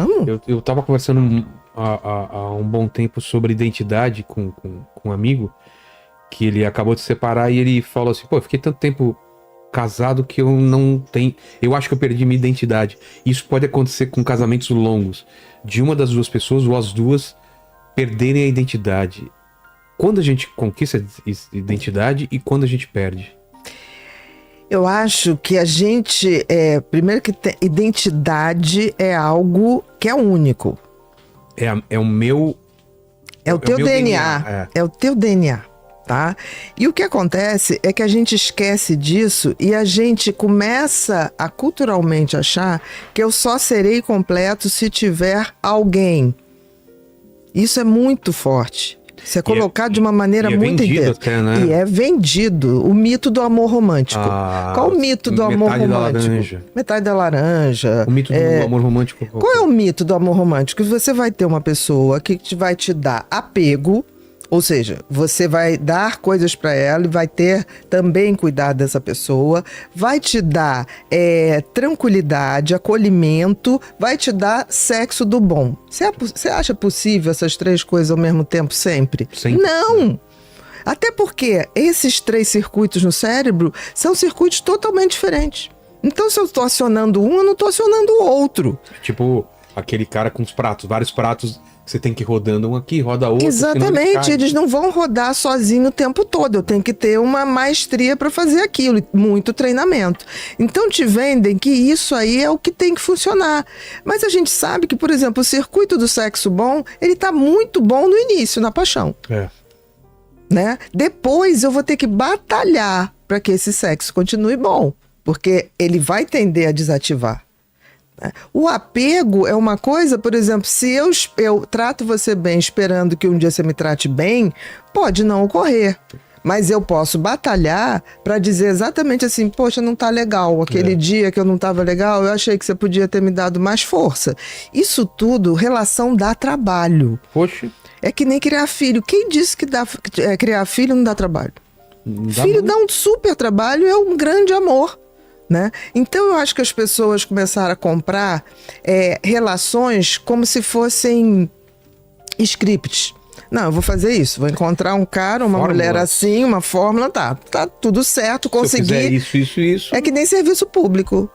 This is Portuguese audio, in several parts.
Vamos. Eu tava conversando há um bom tempo sobre identidade com um amigo, que ele acabou de se separar e ele falou assim, pô, eu fiquei tanto tempo casado que eu não tenho... Eu acho que eu perdi minha identidade. Isso pode acontecer com casamentos longos, de uma das duas pessoas ou as duas perderem a identidade. Quando a gente conquista a identidade e quando a gente perde? Eu acho que a gente... primeiro que identidade é algo que é único. É o meu... É o teu DNA. É o teu DNA. Tá? E o que acontece é que a gente esquece disso e a gente começa a culturalmente achar que eu só serei completo se tiver alguém. Isso é muito forte. Isso é colocado de uma maneira muito intensa. Até, né? E é vendido. O mito do amor romântico. Qual o mito do amor romântico? Metade da laranja. O mito do amor romântico. Qual é o mito do amor romântico? Você vai ter uma pessoa que vai te dar apego. Ou seja, você vai dar coisas para ela e vai ter também cuidado dessa pessoa, vai te dar tranquilidade, acolhimento, vai te dar sexo do bom. Você acha possível essas três coisas ao mesmo tempo sempre? Sempre. Não! Até porque esses três circuitos no cérebro são circuitos totalmente diferentes. Então, se eu estou acionando um, eu não estou acionando o outro. Tipo aquele cara com os pratos, vários pratos... Você tem que ir rodando um aqui, roda outro. Exatamente, eles não vão rodar sozinho o tempo todo. Eu tenho que ter uma maestria para fazer aquilo, muito treinamento. Então te vendem que isso aí é o que tem que funcionar. Mas a gente sabe que, por exemplo, o circuito do sexo bom, ele tá muito bom no início, na paixão. Né? Depois eu vou ter que batalhar para que esse sexo continue bom, porque ele vai tender a desativar. O apego é uma coisa, por exemplo, se eu trato você bem esperando que um dia você me trate bem, pode não ocorrer. Mas eu posso batalhar para dizer exatamente assim, poxa, não tá legal. Aquele dia que eu não tava legal, eu achei que você podia ter me dado mais força. Isso tudo, relação dá trabalho. Poxa. É que nem criar filho. Quem disse que criar filho não dá trabalho? Filho dá um super trabalho, é um grande amor. Né? Então eu acho que as pessoas começaram a comprar relações como se fossem scripts. Não, eu vou fazer isso, vou encontrar um cara, uma mulher assim, uma fórmula, tá tudo certo, consegui. Se eu fizer isso. É que nem serviço público.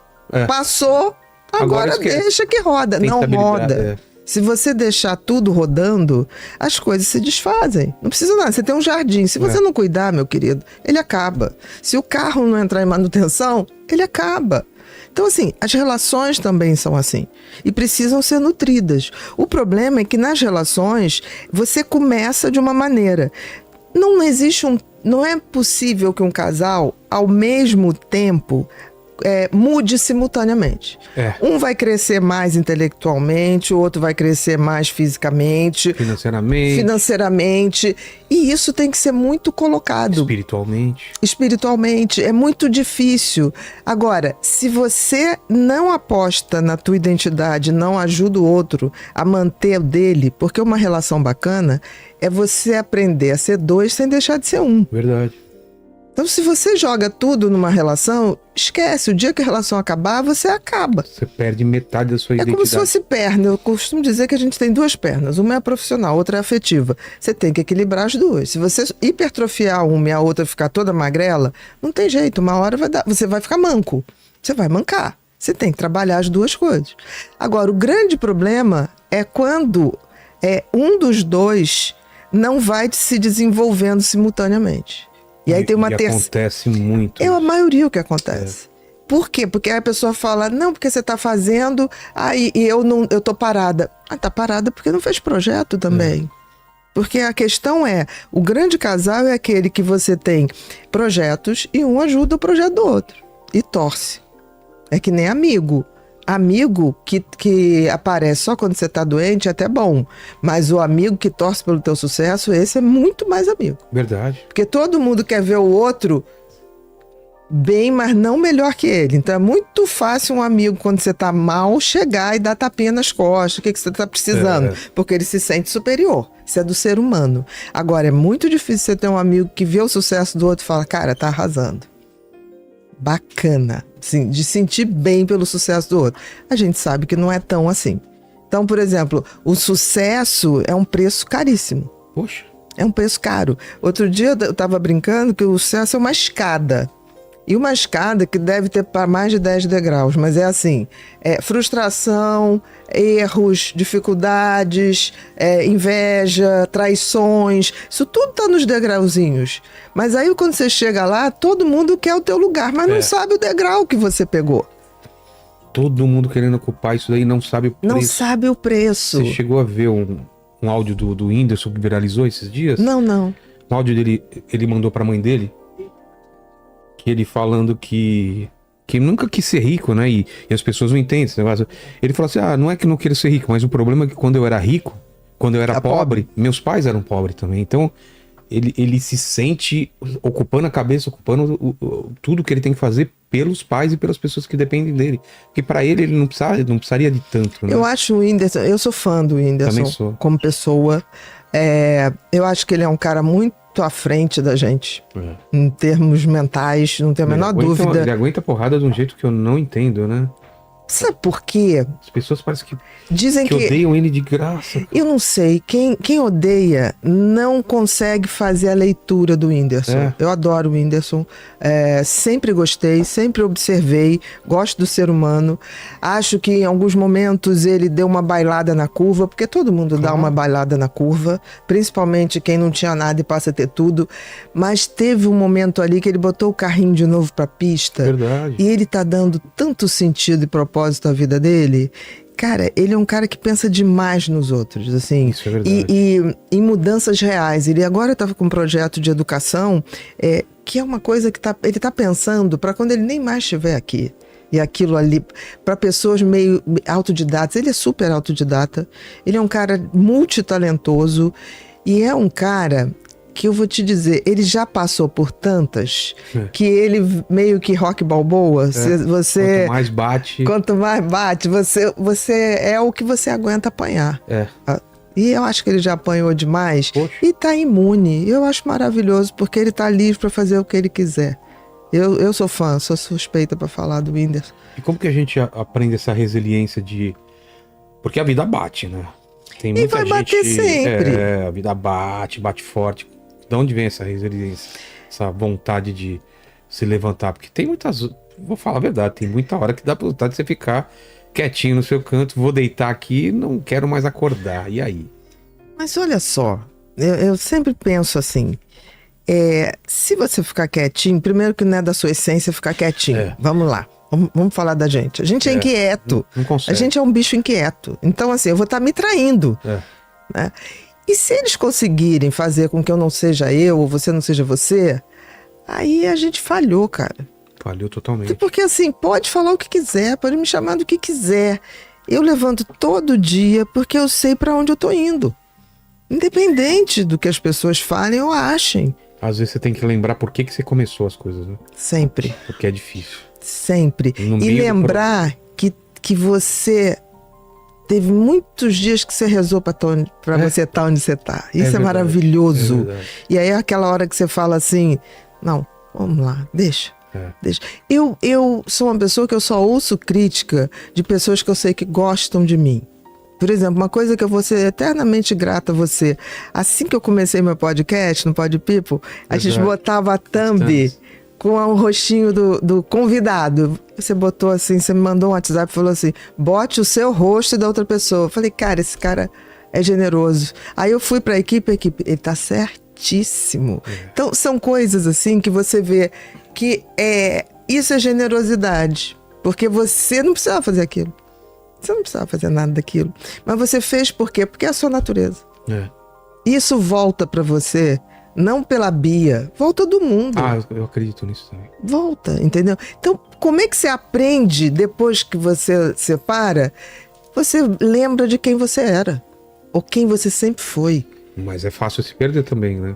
Passou, agora deixa que roda. Não roda. Se você deixar tudo rodando, as coisas se desfazem. Não precisa nada. Você tem um jardim. Se você não cuidar, meu querido, ele acaba. Se o carro não entrar em manutenção, ele acaba. Então, assim, as relações também são assim. E precisam ser nutridas. O problema é que nas relações, você começa de uma maneira. Não é possível que um casal, ao mesmo tempo... mude simultaneamente. Um vai crescer mais intelectualmente, o outro vai crescer mais fisicamente, financeiramente, e isso tem que ser muito colocado. Espiritualmente, é muito difícil. Agora, se você não aposta na tua identidade, não ajuda o outro a manter o dele, porque uma relação bacana é você aprender a ser dois sem deixar de ser um. Verdade. Então, se você joga tudo numa relação, esquece. O dia que a relação acabar, você acaba. Você perde metade da sua identidade. É como se fosse perna. Eu costumo dizer que a gente tem duas pernas. Uma é a profissional, outra é a afetiva. Você tem que equilibrar as duas. Se você hipertrofiar uma e a outra ficar toda magrela, não tem jeito. Uma hora você vai ficar manco. Você vai mancar. Você tem que trabalhar as duas coisas. Agora, o grande problema é quando um dos dois não vai se desenvolvendo simultaneamente. E aí tem uma acontece muito. É a maioria o que acontece. Por quê? Porque aí a pessoa fala, não, porque você tá fazendo, e eu tô parada. Tá parada porque não fez projeto também. Porque a questão o grande casal é aquele que você tem projetos e um ajuda o projeto do outro. E torce. É que nem amigo. Amigo que aparece só quando você tá doente é até bom. Mas o amigo que torce pelo teu sucesso, esse é muito mais amigo. Verdade. Porque todo mundo quer ver o outro bem, mas não melhor que ele. Então é muito fácil um amigo, quando você tá mal, chegar e dar tapinha nas costas. O que você tá precisando? Porque ele se sente superior. Isso é do ser humano. Agora, é muito difícil você ter um amigo que vê o sucesso do outro e fala, cara, tá arrasando. Bacana. Assim, de sentir bem pelo sucesso do outro. A gente sabe que não é tão assim. Então, por exemplo, o sucesso é um preço caríssimo. Poxa. É um preço caro. Outro dia eu estava brincando que o sucesso é uma escada. E uma escada que deve ter para mais de 10 degraus. Mas é assim, frustração, erros, dificuldades, inveja, traições. Isso tudo está nos degrauzinhos. Mas aí quando você chega lá, todo mundo quer o teu lugar, mas não sabe o degrau que você pegou. Todo mundo querendo ocupar isso daí, não sabe o preço. Não sabe o preço. Você chegou a ver um áudio do Whindersson que viralizou esses dias? Não. Um áudio dele, ele mandou pra mãe dele, que ele falando que nunca quis ser rico, né? E as pessoas não entendem esse negócio. Ele falou assim, não é que não queria ser rico, mas o problema é que quando eu era rico, quando eu era pobre, meus pais eram pobres também. Então, ele se sente ocupando a cabeça, ocupando tudo que ele tem que fazer pelos pais e pelas pessoas que dependem dele. Porque pra ele não precisaria de tanto, né? Eu acho o Whindersson, eu sou fã do Whindersson como pessoa. Eu acho que ele é um cara muito à frente da gente. Em termos mentais, não tenho a menor dúvida. Ele aguenta porrada de um jeito que eu não entendo, né? Sabe por quê? As pessoas parecem que dizem que odeiam ele de graça. Eu não sei. Quem odeia não consegue fazer a leitura do Whindersson. Eu adoro o Whindersson. Sempre gostei, sempre observei. Gosto do ser humano. Acho que em alguns momentos ele deu uma bailada na curva, porque todo mundo dá uma bailada na curva. Principalmente quem não tinha nada e passa a ter tudo. Mas teve um momento ali que ele botou o carrinho de novo pra pista. Verdade. E ele tá dando tanto sentido e propósito à vida dele. Cara, ele é um cara que pensa demais nos outros, assim. Isso é verdade. E em mudanças reais. Ele agora estava com um projeto de educação, que é uma coisa que ele está pensando para quando ele nem mais estiver aqui. E aquilo ali, para pessoas meio autodidatas. Ele é super autodidata. Ele é um cara multitalentoso. E é um cara que eu vou te dizer, ele já passou por tantas que ele meio que Rock Balboa. Você, quanto mais bate, você é o que você aguenta apanhar. E eu acho que ele já apanhou demais. Poxa. E tá imune. Eu acho maravilhoso, porque ele tá livre para fazer o que ele quiser. Eu sou fã, sou suspeita para falar do Whindersson. E como que a gente aprende essa resiliência de... Porque a vida bate, né? Tem muita vai bater sempre. A vida bate forte. De onde vem essa resiliência? Essa vontade de se levantar? Porque tem muitas... Vou falar a verdade, tem muita hora que dá vontade de você ficar quietinho no seu canto. Vou deitar aqui, não quero mais acordar. E aí? Mas olha só, eu sempre penso assim... se você ficar quietinho, primeiro que não é da sua essência ficar quietinho. Vamos lá. Vamos falar da gente. A gente é inquieto. Não consegue. A gente é um bicho inquieto. Então, assim, eu vou estar me traindo. Né? E se eles conseguirem fazer com que eu não seja eu, ou você não seja você, aí a gente falhou, cara. Falhou totalmente. Porque assim, pode falar o que quiser, pode me chamar do que quiser. Eu levanto todo dia porque eu sei pra onde eu tô indo. Independente do que as pessoas falem ou achem. Às vezes você tem que lembrar por que você começou as coisas, né? Sempre. Porque é difícil. Sempre. E lembrar que você... Teve muitos dias que você rezou pra você estar onde você tá. Isso é maravilhoso. E aí é aquela hora que você fala assim, não, vamos lá, deixa. Eu sou uma pessoa que eu só ouço crítica de pessoas que eu sei que gostam de mim. Por exemplo, uma coisa que eu vou ser eternamente grata a você. Assim que eu comecei meu podcast, no Pod People, a gente botava a thumb com o rostinho do convidado. Você botou assim, você me mandou um WhatsApp e falou assim, bote o seu rosto e da outra pessoa. Eu falei, cara, esse cara é generoso. Aí eu fui pra equipe, ele tá certíssimo. Então, são coisas assim que você vê que isso é generosidade. Porque você não precisava fazer aquilo. Você não precisava fazer nada daquilo. Mas você fez por quê? Porque é a sua natureza. Isso volta pra você... Não pela Bia, volta do mundo. Eu acredito nisso também. Volta, entendeu? Então, como é que você aprende depois que você separa? Você lembra de quem você era. Ou quem você sempre foi. Mas é fácil se perder também, né?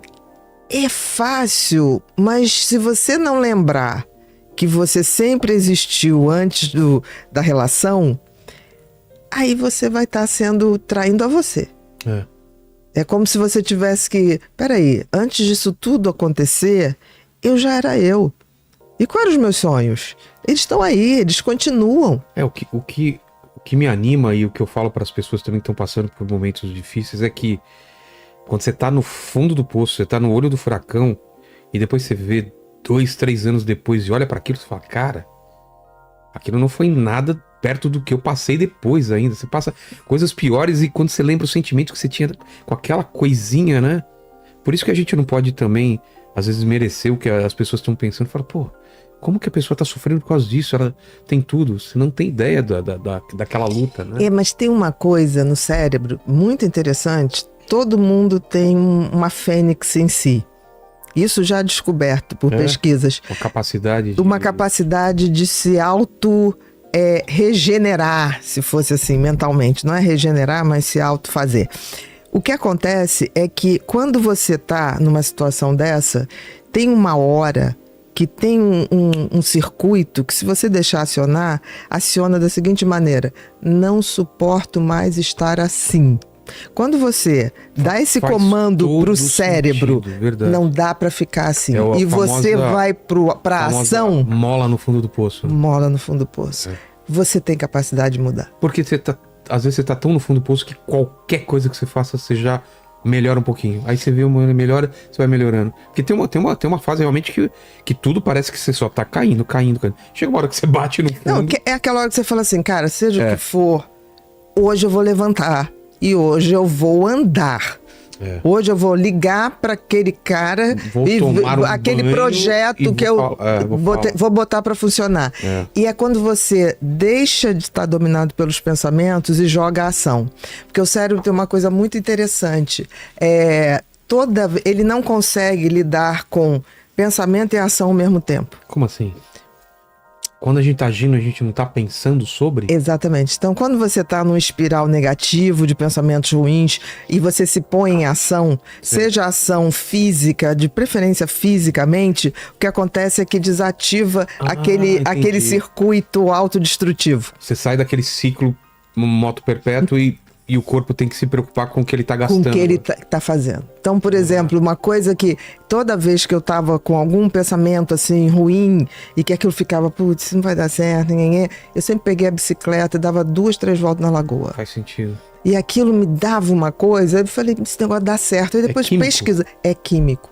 É fácil, mas se você não lembrar que você sempre existiu antes da relação, aí você vai estar traindo a você. É como se você tivesse que... Peraí, antes disso tudo acontecer, eu já era eu. E quais eram os meus sonhos? Eles estão aí, eles continuam. O que que me anima e o que eu falo para as pessoas também que estão passando por momentos difíceis é que quando você tá no fundo do poço, você tá no olho do furacão e depois você vê 2, 3 anos depois e olha para aquilo e você fala, cara, aquilo não foi nada perto do que eu passei depois ainda. Você passa coisas piores e quando você lembra o sentimento que você tinha com aquela coisinha, né? Por isso que a gente não pode também, às vezes, merecer o que as pessoas estão pensando. Fala, pô, como que a pessoa tá sofrendo por causa disso? Ela tem tudo. Você não tem ideia daquela luta, né? Mas tem uma coisa no cérebro muito interessante. Todo mundo tem uma fênix em si. Isso já descoberto por pesquisas. Uma capacidade de se regenerar, se fosse assim, mentalmente. Não é regenerar, mas se autofazer. O que acontece é que quando você está numa situação dessa, tem uma hora que tem um circuito que, se você deixar acionar, aciona da seguinte maneira: não suporto mais estar assim. Quando você dá esse comando pro cérebro, não dá para ficar assim. E você vai para a ação. Mola no fundo do poço. Mola no fundo do poço. Você tem capacidade de mudar. Porque às vezes você tá tão no fundo do poço que qualquer coisa que você faça, você já melhora um pouquinho. Aí você vê uma melhora, você vai melhorando. Porque tem uma fase realmente que tudo parece que você só tá caindo. Chega uma hora que você bate no fundo. Não, é aquela hora que você fala assim, cara, seja o que for, hoje eu vou levantar e hoje eu vou andar. Hoje eu vou ligar para aquele cara e aquele projeto que eu vou botar para funcionar. E é quando você deixa de estar dominado pelos pensamentos e joga a ação. Porque o cérebro tem uma coisa muito interessante. Ele não consegue lidar com pensamento e ação ao mesmo tempo. Como assim? Quando a gente tá agindo, a gente não tá pensando sobre? Exatamente. Então, quando você tá num espiral negativo de pensamentos ruins e você se põe em ação, seja ação física, de preferência fisicamente, o que acontece é que desativa aquele circuito autodestrutivo. Você sai daquele ciclo moto perpétuo e o corpo tem que se preocupar com o que ele tá gastando. Com o que ele tá fazendo. Então, por exemplo, uma coisa que toda vez que eu tava com algum pensamento assim ruim e que aquilo ficava, putz, não vai dar certo, eu sempre peguei a bicicleta e dava 2, 3 voltas na lagoa. Faz sentido. E aquilo me dava uma coisa, eu falei, esse negócio dá certo. Aí depois pesquisa. É químico.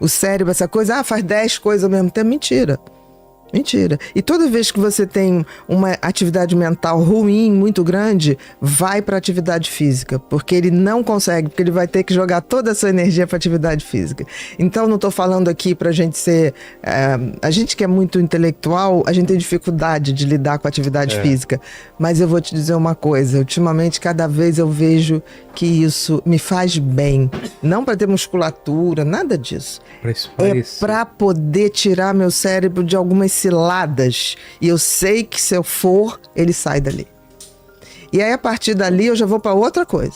O cérebro, essa coisa, faz 10 coisas ao mesmo tempo. Mentira. E toda vez que você tem uma atividade mental ruim, muito grande, vai para atividade física, porque ele não consegue, porque ele vai ter que jogar toda a sua energia para atividade física. Então, não estou falando aqui para a gente ser... a gente que é muito intelectual, a gente tem dificuldade de lidar com a atividade física. Mas eu vou te dizer uma coisa, ultimamente, cada vez eu vejo que isso me faz bem. Não para ter musculatura, nada disso. É para poder tirar meu cérebro de algumas ciladas, e eu sei que se eu for, ele sai dali. E aí, a partir dali, eu já vou para outra coisa.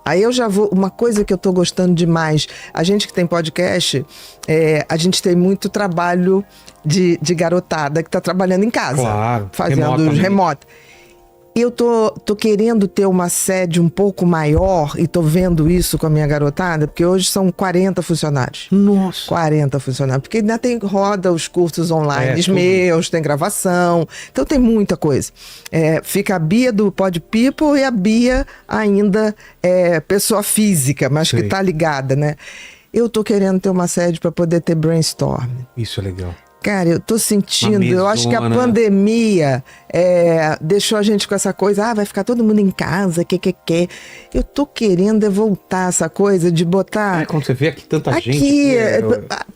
Aí eu já vou... Uma coisa que eu tô gostando demais, a gente que tem podcast, a gente tem muito trabalho de garotada que tá trabalhando em casa. Claro, fazendo remoto. Eu tô querendo ter uma sede um pouco maior e tô vendo isso com a minha garotada, porque hoje são 40 funcionários. Nossa! 40 funcionários, porque ainda roda os cursos online meus, tem gravação, então tem muita coisa. Fica a Bia do Pod People e a Bia ainda é pessoa física, mas que tá ligada, né? Eu tô querendo ter uma sede para poder ter brainstorm. Isso é legal. Cara, eu tô sentindo, eu acho que a pandemia deixou a gente com essa coisa, vai ficar todo mundo em casa, Eu tô querendo voltar essa coisa de botar... quando você vê aqui tanta gente...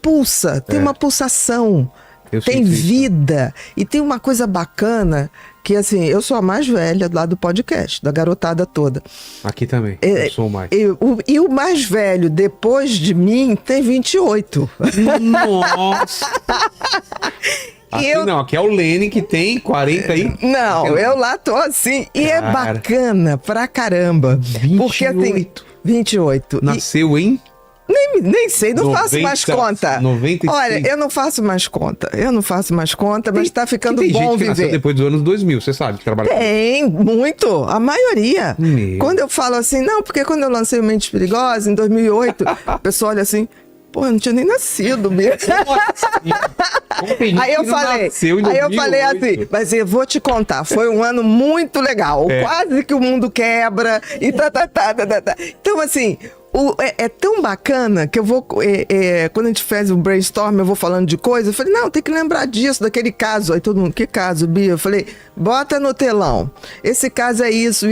Pulsa, tem uma pulsação, tem vida. E tem uma coisa bacana, que assim, eu sou a mais velha lá do podcast, da garotada toda. Aqui também, eu sou o mais. E o mais velho, depois de mim, tem 28. Nossa! Aqui é o Lene que tem 40 aí. Não, eu lá tô assim. E é bacana pra caramba. 28. Porque assim, 28. Nasceu em... Nem sei, não faço mais conta. 95. Olha, eu não faço mais conta, mas tá ficando tem bom gente que viver. Nasceu depois dos anos 2000, você sabe que trabalha. Tem, muito, a maioria. Quando eu falo assim, não, porque quando eu lancei o Mentes Perigosas, em 2008, a pessoa olha assim, Pô, eu não tinha nem nascido mesmo. Aí eu falei assim, mas eu vou te contar, foi um ano muito legal, quase que o mundo quebra e tá. Então, assim, é tão bacana que eu vou, quando a gente fez o brainstorm, eu vou falando de coisa, eu falei, não, tem que lembrar disso, daquele caso. Aí todo mundo, que caso, Bia? Eu falei, bota no telão, esse caso é isso.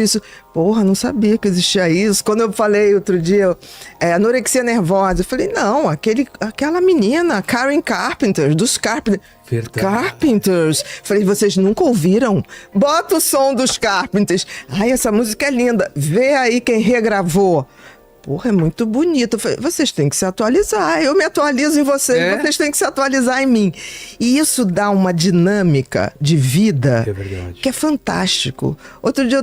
Porra, não sabia que existia isso. Quando eu falei outro dia, anorexia nervosa, eu falei, não, aquela menina, Karen Carpenter, dos Carpenters. Verdade. Carpenters. Falei, vocês nunca ouviram? Bota o som dos Carpenters. Ai, essa música é linda. Vê aí quem regravou. Porra, é muito bonito. Eu falei, vocês têm que se atualizar. Eu me atualizo em vocês, vocês têm que se atualizar em mim. E isso dá uma dinâmica de vida que é fantástico. Outro dia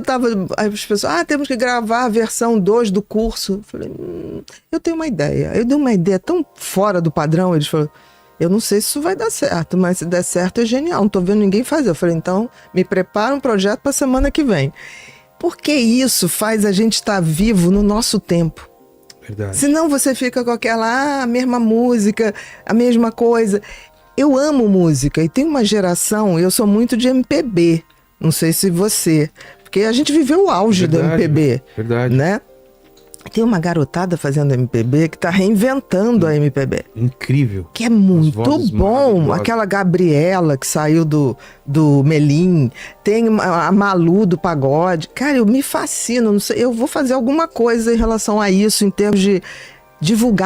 as pessoas, temos que gravar a versão 2 do curso. Eu falei, eu tenho uma ideia. Eu dei uma ideia tão fora do padrão. Eles falaram, eu não sei se isso vai dar certo, mas se der certo é genial. Não tô vendo ninguém fazer. Eu falei, então me prepara um projeto para semana que vem. Porque isso faz a gente estar vivo no nosso tempo. Verdade. Senão você fica com aquela, a mesma música, a mesma coisa. Eu amo música e tem uma geração, eu sou muito de MPB. Não sei se você, porque a gente viveu o auge do MPB. Verdade. Né? Tem uma garotada fazendo MPB que tá reinventando a MPB. Incrível. Que é muito bom. Aquela Gabriela que saiu do Melim. Tem a Malu do pagode. Cara, eu me fascino. Não sei, eu vou fazer alguma coisa em relação a isso, em termos de divulgar